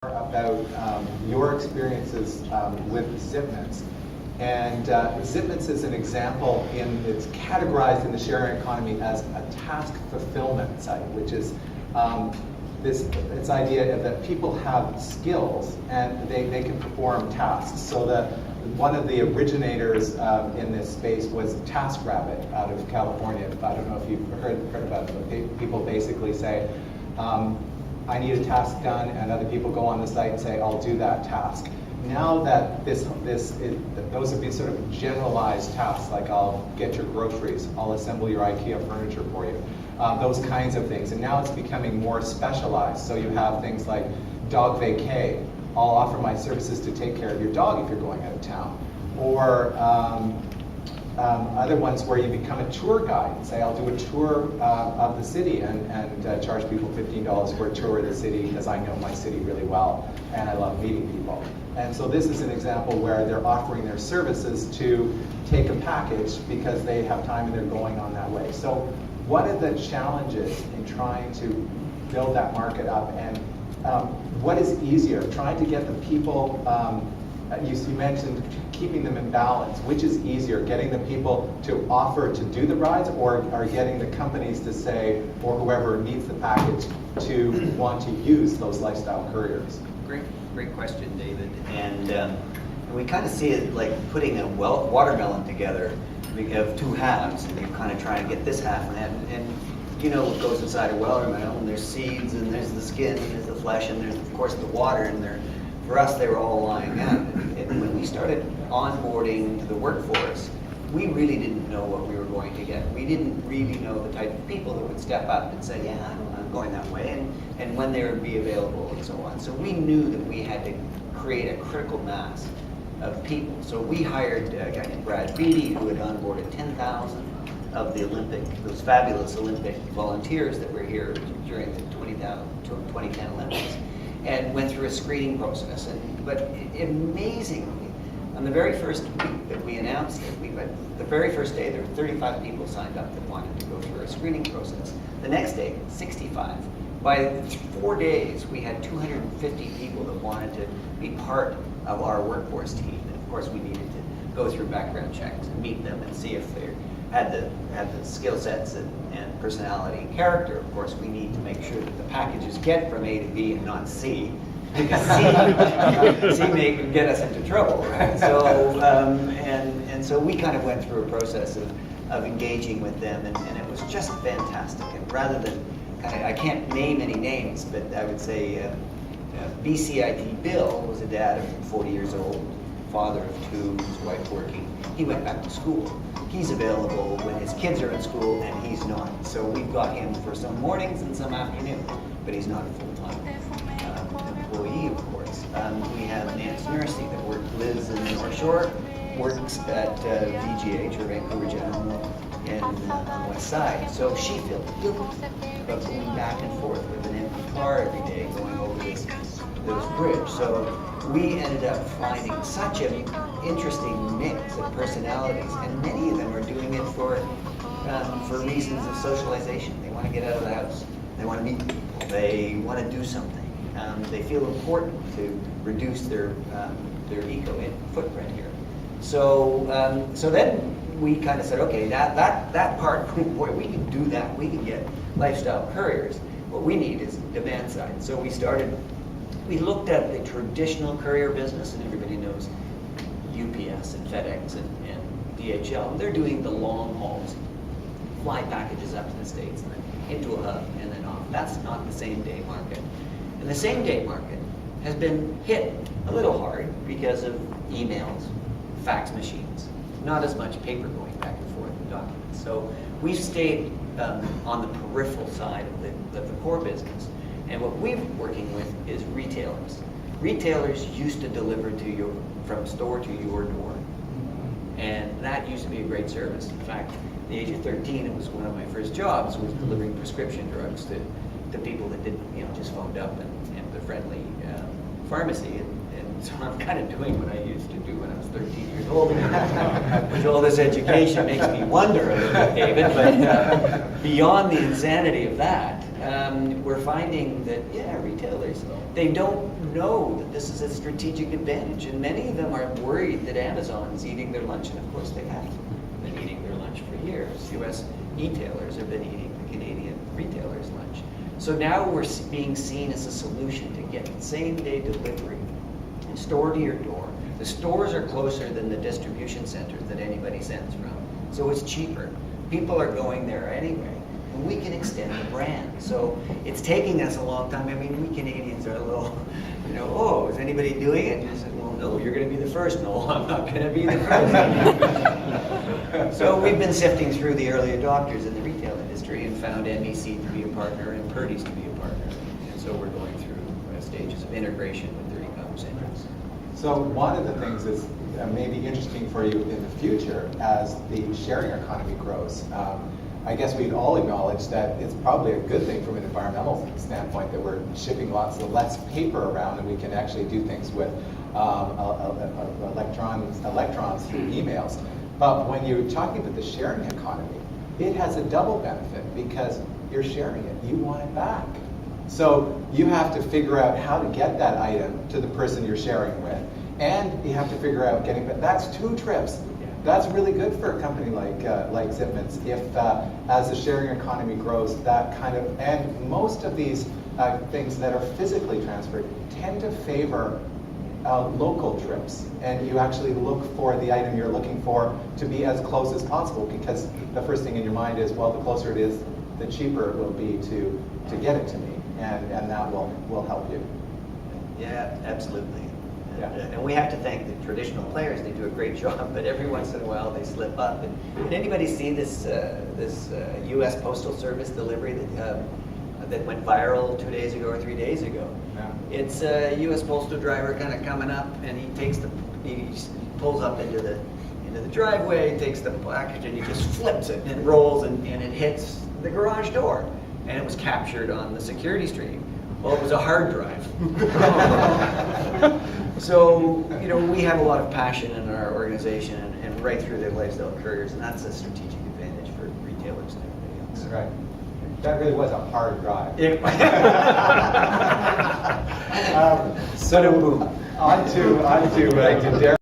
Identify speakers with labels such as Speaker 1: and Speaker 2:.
Speaker 1: about your experiences with Zipments. And Zipments is an example it's categorized in the sharing economy as a task fulfillment site, which is this idea that people have skills and they can perform tasks. So one of the originators in this space was TaskRabbit out of California. I don't know if you've heard about it, but people basically say, I need a task done, and other people go on the site and say, I'll do that task. Now that those have been sort of generalized tasks, like I'll get your groceries, I'll assemble your IKEA furniture for you, those kinds of things. And now it's becoming more specialized. So you have things like dog vacay. I'll offer my services to take care of your dog if you're going out of town. Or other ones where you become a tour guide and say, I'll do a tour of the city and charge people $15 for a tour of the city because I know my city really well and I love meeting people. And so this is an example where they're offering their services to take a package because they have time and they're going on that way. So what are the challenges in trying to build that market up, and what is easier, trying to get the people, you mentioned keeping them in balance. Which is easier, getting the people to offer to do the rides, or getting the companies to say, or whoever needs the package, to want to use those lifestyle couriers?
Speaker 2: Great question, David. And we kind of see it like putting a watermelon together. We have two halves, and you kind of try and get this half and that. And you know what goes inside a watermelon? There's seeds, and there's the skin, and there's the flesh, and there's of course the water in there. For us, they were all lying out. And when we started onboarding the workforce, we really didn't know what we were going to get. We didn't really know the type of people that would step up and say, yeah, I'm going that way, and when they would be available and so on. So we knew that we had to create a critical mass of people. So we hired a guy named Brad Beatty, who had onboarded 10,000 of the those fabulous Olympic volunteers that were here during the 2010 Olympics, and went through a screening process. But amazingly, on the very first week that we announced it, the very first day, there were 35 people signed up that wanted to go through a screening process. The next day, 65. By 4 days, we had 250 people that wanted to be part of our workforce team. And of course, we needed to go through background checks and meet them and see if they had the skill sets and personality and character. Of course, we need to make sure that the packages get from A to B and not C, because C may get us into trouble, right? So and so we kind of went through a process of engaging with them, and it was just fantastic. And rather than I can't name any names, but I would say BCIT Bill was a dad of 40 years old, father of two, his wife working. He went back to school. He's available when his kids are in school, and he's not. So we've got him for some mornings and some afternoons, but he's not a full-time employee, of course. We have Nancy Nursey that lives in the North Shore, works at VGH, or Vancouver General, in the West Side. So she feels guilty about going back and forth with an empty car every day, going over this bridge. So we ended up finding such an interesting mix of personalities, and many of them are doing it for reasons of socialization. They want to get out of the house. They want to meet people. They want to do something. They feel important to reduce their eco footprint here. So then we kind of said, okay, that part, boy, we can do that. We can get lifestyle couriers. What we need is demand side. So we looked at the traditional courier business, and everybody knows UPS and FedEx and DHL. They're doing the long hauls, fly packages up to the States and then into a hub and then off. That's not the same day market. And the same day market has been hit a little hard because of emails, fax machines, not as much paper going back and forth in documents. So we've stayed on the peripheral side of the core business. And what we've been working with is retailers. Retailers used to deliver to you from store to your door. And that used to be a great service. In fact, at the age of 13, it was one of my first jobs, was delivering prescription drugs to people that didn't, just phoned up and the friendly pharmacy. And so I'm kind of doing what I used to do when I was 13 years old. With all this education makes me wonder a little bit, David, but beyond the insanity of that, we're finding that, retailers, they don't know that this is a strategic advantage, and many of them are worried that Amazon is eating their lunch, and of course they have been eating their lunch for years. U.S. e-tailers have been eating the Canadian retailers' lunch. So now we're being seen as a solution to get same-day delivery and store to your door. The stores are closer than the distribution centers that anybody sends from, so it's cheaper. People are going there anyway, and we can extend the brand. So it's taking us a long time. I mean, we Canadians are a little, oh, is anybody doing it? And I said, well, no, you're going to be the first. No, I'm not going to be the first. So we've been sifting through the early adopters in the retail industry and found MEC to be a partner and Purdy's to be a partner. And so we're going through stages of integration with their e-commerce engines.
Speaker 1: So one of the things that's maybe interesting for you in the future as the sharing economy grows, I guess we'd all acknowledge that it's probably a good thing from an environmental standpoint that we're shipping lots of less paper around, and we can actually do things with electrons through emails. But when you're talking about the sharing economy, it has a double benefit because you're sharing it. You want it back. So you have to figure out how to get that item to the person you're sharing with, and you have to figure out getting it. That's 2 trips. That's really good for a company like Zipments. If as the sharing economy grows, that kind of, and most of these things that are physically transferred tend to favor local trips, and you actually look for the item you're looking for to be as close as possible, because the first thing in your mind is, well, the closer it is, the cheaper it will be to get it to me, and that will help you.
Speaker 2: Yeah, absolutely.
Speaker 1: Yeah.
Speaker 2: And we have to thank the traditional players. They do a great job, but every once in a while they slip up. And did anybody see this U.S. Postal Service delivery that went viral 2 days ago or 3 days ago?
Speaker 1: Yeah.
Speaker 2: It's a U.S. postal driver kind of coming up, and he pulls up into the driveway, takes the package, and he just flips it and it rolls, and it hits the garage door, and it was captured on the security stream. Well, it was a hard drive. So, we have a lot of passion in our organization and right through their lifestyle couriers, and that's a strategic advantage for retailers and everybody else.
Speaker 1: That's right. That really was a hard drive. So on to Darren.